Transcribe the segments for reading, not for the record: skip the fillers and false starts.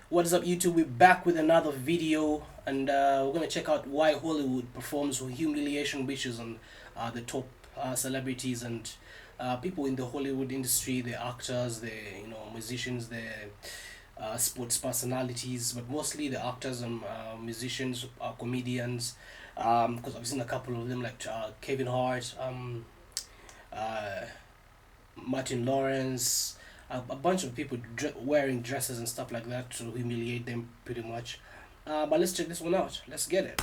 What is up, YouTube? We're back with another video, and we're gonna check out why Hollywood performs humiliation wishes on the top celebrities and people in the Hollywood industry, the actors, the musicians, the sports personalities, but mostly the actors and musicians, comedians. Because I've seen a couple of them like Kevin Hart, uh, Martin Lawrence, a bunch of people wearing dresses and stuff like that to humiliate them pretty much. But let's check this one out. Let's get it.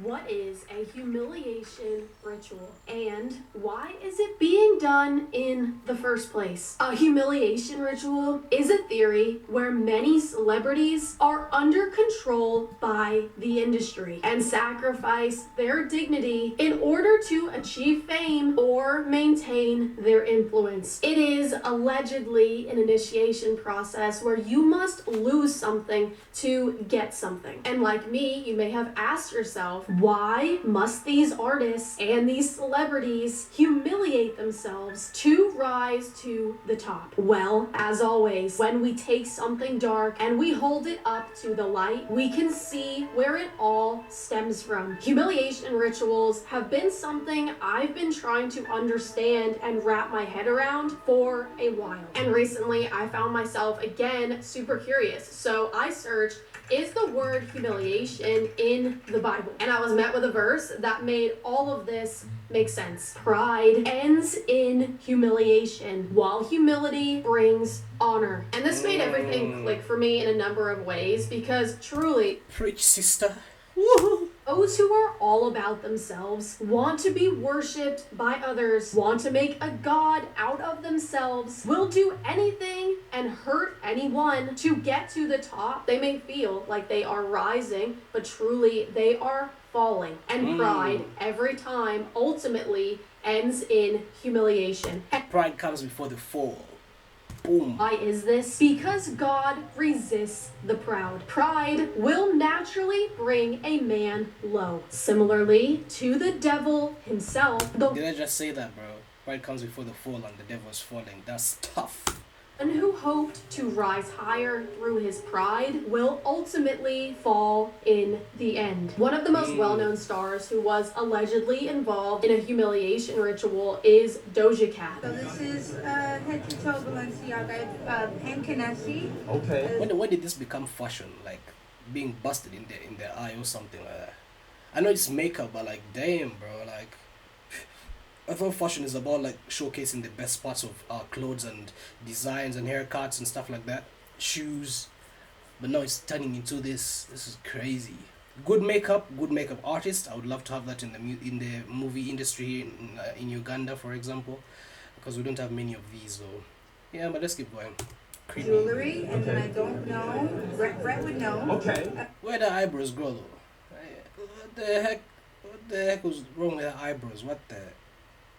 What is a humiliation ritual and why is it being done in the first place? A humiliation ritual is a theory where many celebrities are under control by the industry and sacrifice their dignity in order to achieve fame or maintain their influence. It is allegedly an initiation process where you must lose something to get something. And like me, you may have asked yourself, why must these artists and these celebrities humiliate themselves to rise to the top? Well, as always, when we take something dark and we hold it up to the light, we can see where it all stems from. Humiliation rituals have been something I've been trying to understand and wrap my head around for a while. And recently I found myself again super curious. So I searched, is the word humiliation in the Bible? And I was met with a verse that made all of this make sense. Pride ends in humiliation, while humility brings honor. And this made everything click for me in a number of ways because truly, Preach, sister. Woohoo! those who are all about themselves, want to be worshipped by others, want to make a god out of themselves, will do anything and hurt anyone to get to the top. They may feel like they are rising, but truly they are falling. And pride, every time, ultimately ends in humiliation. Pride comes before the fall. Boom. Why is this? Because God resists the proud. Pride will naturally bring a man low. Similarly to the devil himself, the Did I just say that, bro? Pride comes before the fall and the devil is falling. That's tough. one who hoped to rise higher through his pride will ultimately fall in the end. One of the most well-known stars who was allegedly involved in a humiliation ritual is Doja Cat. So this is head to toe Balenciaga Pen Canesi. Okay. When did this become fashion? Like being busted in the eye or something like that? I know it's makeup, but like, damn, bro, like. I thought fashion is about like showcasing the best parts of clothes and designs and haircuts and stuff like that, shoes, but now it's turning into this. This is crazy. Good makeup artist. I would love to have that in the movie industry in Uganda, for example, because we don't have many of these. So yeah, but let's keep going. Creepy. Jewelry, and then I don't know. Brett would know. Okay. Where the eyebrows grow though? What the heck? What the heck was wrong with her eyebrows? What the?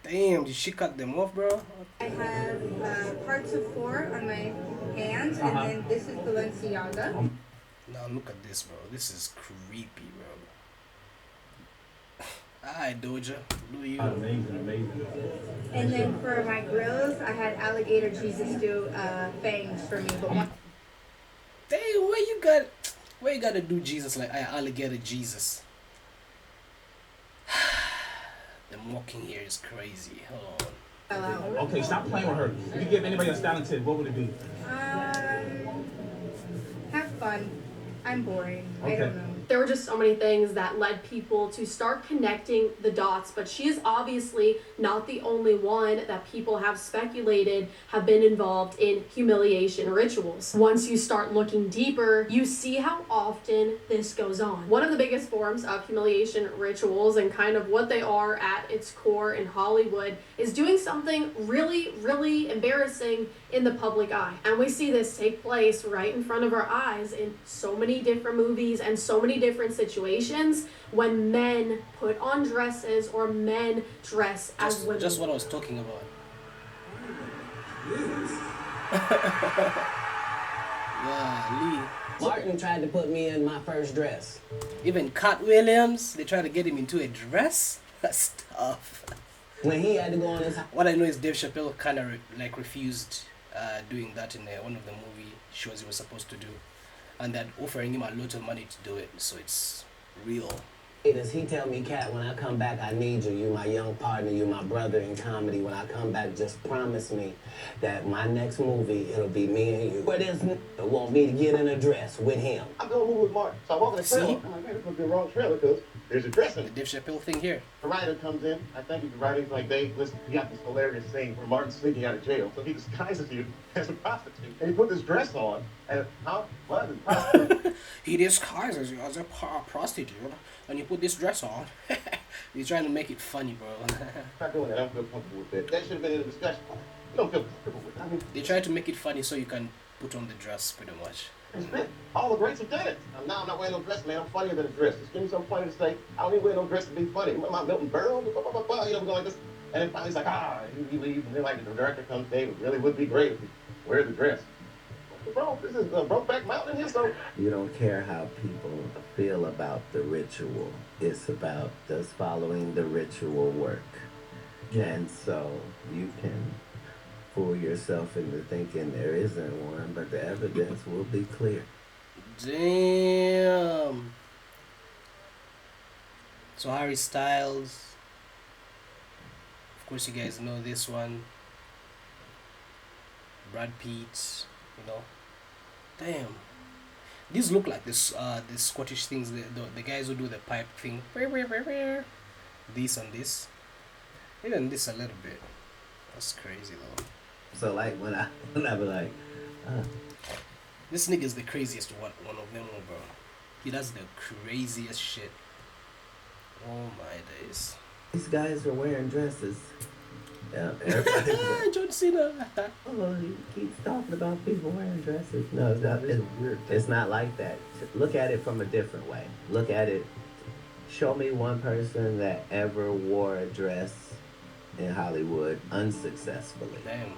Damn, did she cut them off, bro? I have parts of 4 on my hands, and then this is Balenciaga. Now look at this, bro. This is creepy, bro. Alright, Doja, do you? Amazing. And then for my grills, I had alligator Jesus do fangs for me. But one, Dang, where you gotta do Jesus like alligator Jesus? The mocking here is crazy. Hold on. fell out. Okay, stop playing with her. If you give anybody a down to 10, what would it be? Have fun. I'm boring. I Okay. don't know. There were just so many things that led people to start connecting the dots, but she is obviously not the only one that people have speculated have been involved in humiliation rituals. Once you start looking deeper, you see how often this goes on. One of the biggest forms of humiliation rituals and kind of what they are at its core in Hollywood is doing something really, really embarrassing in the public eye. And we see this take place right in front of our eyes in so many different movies and so many different situations when men put on dresses or men dress as women. Just what I was talking about. Yeah, Martin tried to put me in my first dress. Lee. Even Cat Williams, they try to get him into a dress. That's tough. When he had to go on his What I know is Dave Chappelle kind of refused doing that in one of the movie shows he was supposed to do. and they're offering him a lot of money to do it. So it's real. Does he tell me, Cat, when I come back, I need you. You my young partner. You my brother in comedy. When I come back, just promise me that my next movie, it'll be me and you. But this want me to get in a dress with him. I'm doing a movie with Martin. So I walk in the trailer. See? I'm like, man, this must be the wrong trailer because there's a dress in The it. Dave Chappelle thing here. The writer comes in. I think he's the writer. He's like, Dave, listen, you got this hilarious scene where Martin's sneaking out of jail. So he disguises you as a prostitute. And he put this dress on. And, what? A prostitute? He disguises you as a prostitute, and you put this dress on. He's trying to make it funny, bro. I'm not doing that. I don't feel comfortable with that. That should have been in the discussion. You don't feel comfortable with that. I mean, They try to make it funny so you can put on the dress, pretty much. it's been all the greats have done it. Now I'm not wearing no dress, man. I'm funnier than a dress. Just give me something funny to say. I don't even wear no dress to be funny. My Milton Berle, you know, we're going like this. And then finally he's like, he leaves. And then like the director comes, Dave, it really would be great if you wear the dress. Bro, this is Brokeback Mountain here, so. You don't care how people feel about the ritual. It's about does following the ritual work. And so you can fool yourself into thinking there isn't one, but the evidence will be clear. Damn. So Harry Styles. Of course, you guys know this one. Brad Pitt. You know. Damn. These look like this. The Scottish things. The guys who do the pipe thing. This and this. Even this a little bit. That's crazy though. So like when I be like, This nigga is the craziest one of them all, bro. He does the craziest shit. Oh my days. these guys are wearing dresses. Yeah, everybody's like, John Cena. oh, he keeps talking about people wearing dresses. No, it's not. It's not like that. Look at it from a different way. Look at it. Show me one person that ever wore a dress in Hollywood unsuccessfully. Damn.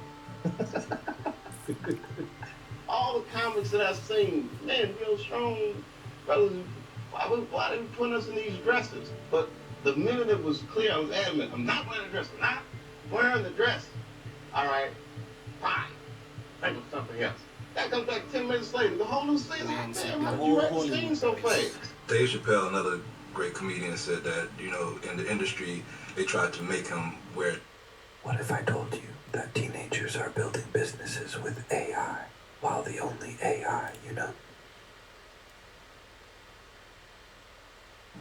All the comics that I've seen, man, real strong brothers, why they putting us in these dresses? But the minute it was clear, I was adamant, I'm not wearing a dress, I'm not wearing the dress. All right, fine. Think of something else. That comes back 10 minutes later, the whole new season. Man, see, Man, the how did whole you write the Hollywood scene so race. fast? Dave Chappelle, another great comedian, said that, you know, in the industry, they tried to make him wear. What if I told you that teenagers are building businesses with AI, while the only AI you know?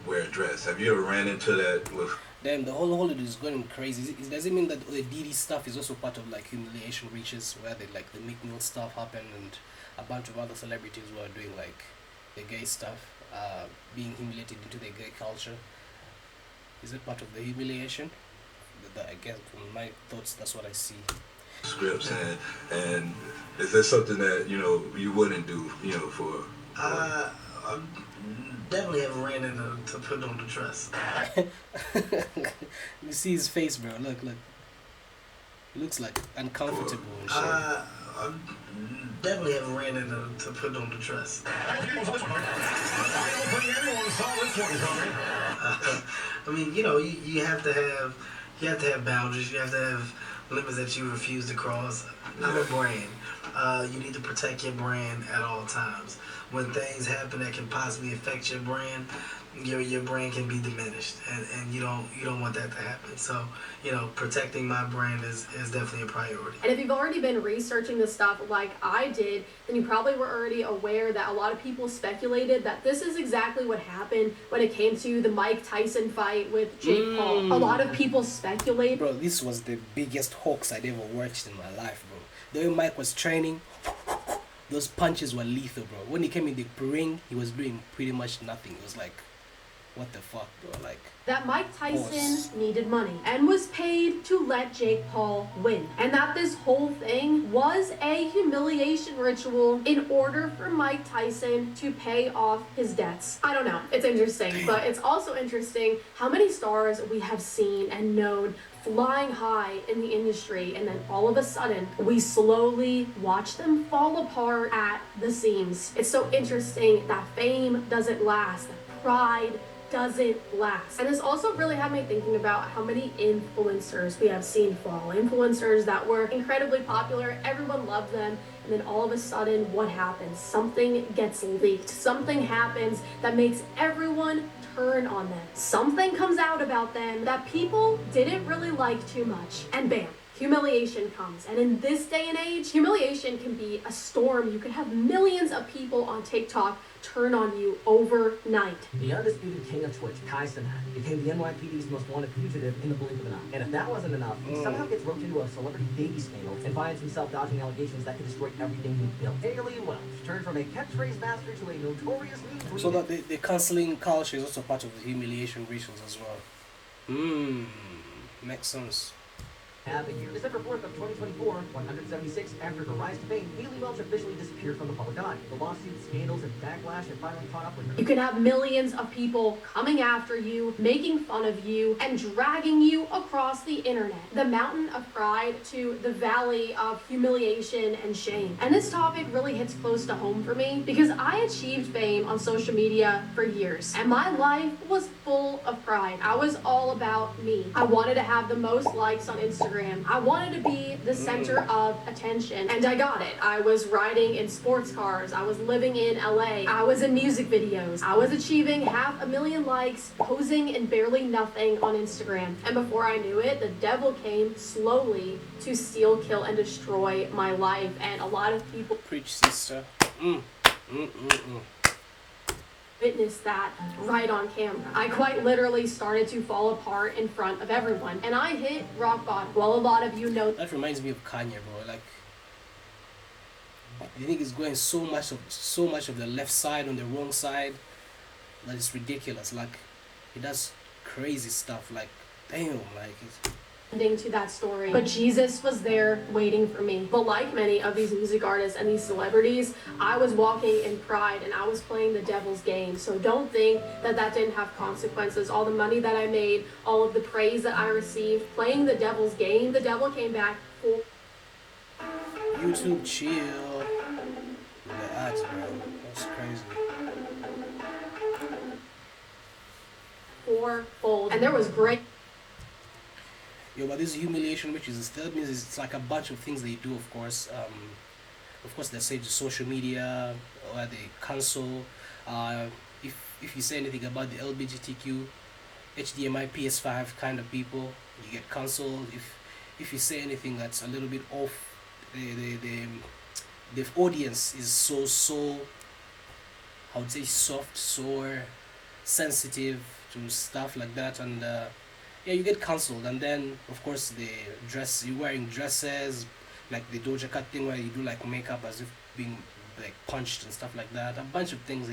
Wear a dress. Have you ever ran into that with? Damn, the whole Hollywood is going crazy. Does it mean that the DD stuff is also part of like Humiliation Reaches, where they like the Meek Mill stuff happened and a bunch of other celebrities who are doing like the gay stuff, being humiliated into the gay culture? Is it part of the humiliation? I guess from my thoughts, that's what I see. Scripts and is there something that you wouldn't do for? I definitely have ran into to put on the dress. You see his face, bro. Look. He looks like uncomfortable and shit. I definitely have ran into to put on the dress. I mean, you have to have boundaries. You have to have limits that you refuse to cross. I'm a brand. You need to protect your brand at all times. When things happen that can possibly affect your brand, your brand can be diminished, and you don't want that to happen. So, protecting my brand is definitely a priority. And if you've already been researching this stuff like I did, then you probably were already aware that a lot of people speculated that this is exactly what happened when it came to the Mike Tyson fight with Jake Paul. A lot of people speculate. Bro, this was the biggest hoax I'd ever watched in my life, bro. The way Mike was training, those punches were lethal, bro. When he came in the ring, he was doing pretty much nothing. It was like, what the fuck, bro? Like, That Mike Tyson needed money and was paid to let Jake Paul win. And that this whole thing was a humiliation ritual in order for Mike Tyson to pay off his debts. I don't know. It's interesting. But it's also interesting how many stars we have seen and known flying high in the industry, and then all of a sudden we slowly watch them fall apart at the seams. It's so interesting that fame doesn't last, that pride doesn't last. And this also really had me thinking about how many influencers we have seen fall. Influencers that were incredibly popular, everyone loved them, and then all of a sudden, what happens? Something gets leaked. Something happens that makes everyone turn on them. Something comes out about them that people didn't really like too much, and bam, humiliation comes. And in this day and age, humiliation can be a storm. You could have millions of people on TikTok turn on you overnight. The undisputed king of Twitch, Kai Cenat, became the NYPD's most wanted fugitive in the blink of an eye. And if that wasn't enough, he somehow gets roped into a celebrity baby scandal and finds himself dodging allegations that could destroy everything he built. Alien Welch turned from a catchphrase master to a notorious news. So that the canceling culture is also part of the humiliation rituals as well. Makes sense. Half a year. December 4th of 2024, 176 after her rise to fame, Haley Welch officially disappeared from the public eye. The lawsuits, scandals, and backlash have finally caught up with her. You can have millions of people coming after you, making fun of you, and dragging you across the internet. The mountain of pride to the valley of humiliation and shame. And this topic really hits close to home for me because I achieved fame on social media for years, and my life was full of pride. I was all about me. I wanted to have the most likes on Instagram. I wanted to be the center of attention, and I got it. I was riding in sports cars. I was living in LA. I was in music videos. I was achieving 500,000 likes, posing in barely nothing on Instagram. And before I knew it, the devil came slowly to steal, kill, and destroy my life. And a lot of people Preach, sister. witnessed that right on camera. I quite literally started to fall apart in front of everyone, and I hit rock bottom. Well, a lot of you know That reminds me of Kanye, bro. Like, I think he's going so much of the left side on the wrong side that it's ridiculous. Like, he does crazy stuff. Like, damn, like it's. ending to that story. But Jesus was there waiting for me. But like many of these music artists and these celebrities, I was walking in pride and I was playing the devil's game. So don't think that that didn't have consequences. All the money that I made, all of the praise that I received, playing the devil's game, the devil came back for YouTube chill. The ads, bro. That's crazy. fourfold. And there was great Yo, but this humiliation, which is that means it's like a bunch of things they do. Of course, they say the social media or they cancel. If you say anything about the LGBTQ, HDMI, PS5 kind of people, you get cancelled. If you say anything that's a little bit off, the audience is so I would say soft, so sensitive to stuff like that, and yeah, you get cancelled. And then of course you're wearing dresses, like the Doja Cat thing where you do like makeup as if being like punched and stuff like that. A bunch of things.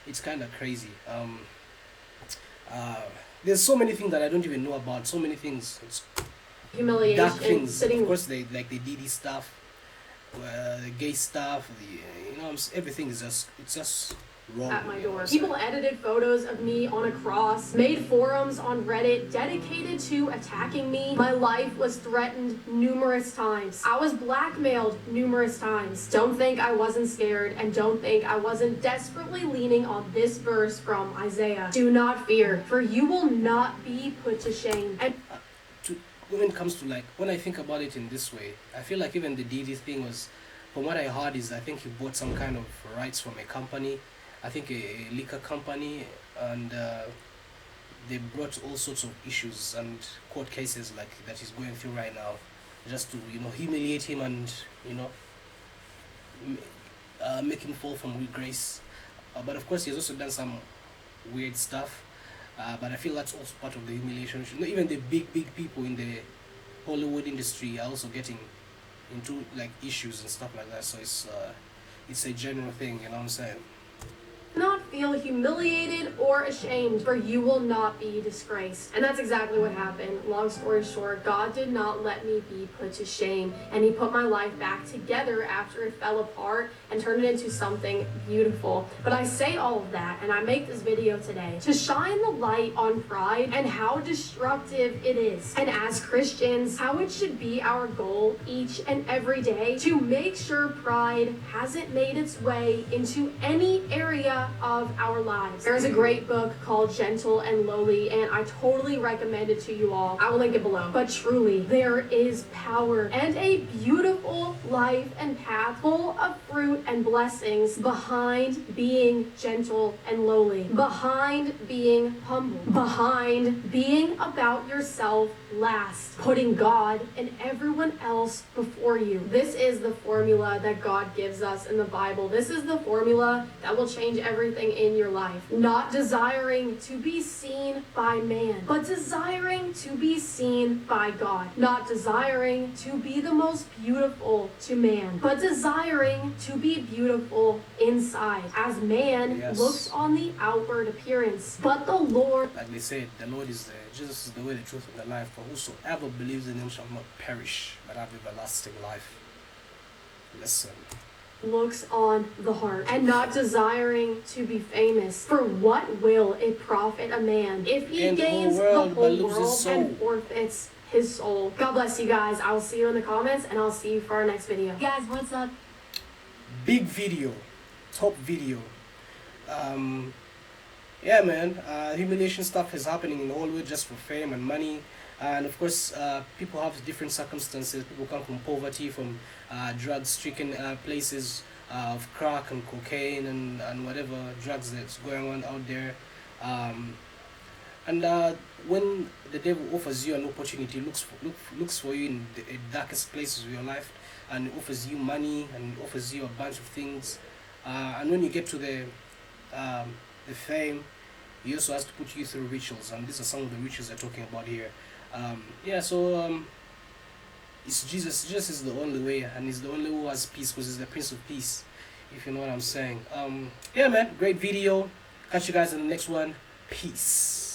It's kind of crazy. There's so many things that I don't even know about. So many things. It's humiliation. dark things. Sitting Of course, they like the DD stuff, the gay stuff. Everything is just wrong at my you know door. what I'm People saying? edited photos of me on a cross, made forums on Reddit dedicated to attacking me. My life was threatened numerous times. I was blackmailed numerous times. Don't think I wasn't scared, and don't think I wasn't desperately leaning on this verse from Isaiah. Do not fear, for you will not be put to shame. And When it comes to like, when I think about it in this way, I feel like even the DD thing was, from what I heard, is I think he bought some kind of rights from a company, I think a liquor company, and they brought all sorts of issues and court cases like that he's going through right now, just to humiliate him and make him fall from grace. But of course, he's also done some weird stuff. But I feel that's also part of the humiliation. Even the big people in the Hollywood industry are also getting into like issues and stuff like that. So it's a general thing, you know what I'm saying? not feel humiliated or ashamed, for you will not be disgraced. And that's exactly what happened. Long story short, God did not let me be put to shame, and he put my life back together after it fell apart and turned it into something beautiful. But I say all of that, and I make this video today to shine the light on pride and how destructive it is. And as Christians, how it should be our goal each and every day to make sure pride hasn't made its way into any area of of our lives. There's a great book called Gentle and Lowly, and I totally recommend it to you all. I will link it below. But truly, there is power and a beautiful life and path full of fruit and blessings behind being gentle and lowly, behind being humble, behind being about yourself last, putting God and everyone else before you. This is the formula that God gives us in the Bible. This is the formula that will change everything in your life. Not desiring to be seen by man, but desiring to be seen by God. Not desiring to be the most beautiful to man, but desiring to be beautiful inside. As man looks on the outward appearance, but the Lord, like they said, the Lord is there. Jesus is the way, the truth, and the life. For whosoever believes in him shall not perish, but have everlasting life. Listen. looks on the heart, and not desiring to be famous. For what will it profit a man if he gains the whole world and forfeits his soul? God bless you guys. I will see you in the comments, and I'll see you for our next video. Guys, what's up? Big video, top video. Yeah, man, humiliation stuff is happening in Hollywood just for fame and money. And of course, people have different circumstances. People come from poverty, from drug-stricken places of crack and cocaine and whatever drugs that's going on out there. And when the devil offers you an opportunity, looks for you in the darkest places of your life, and offers you money and offers you a bunch of things, and when you get to the fame, he also has to put you through rituals, and these are some of the rituals they're talking about here. Yeah, so it's Jesus. Jesus is the only way, and he's the only who has peace, because he's the Prince of Peace, if you know what I'm saying. Yeah, man, great video. Catch you guys in the next one. Peace.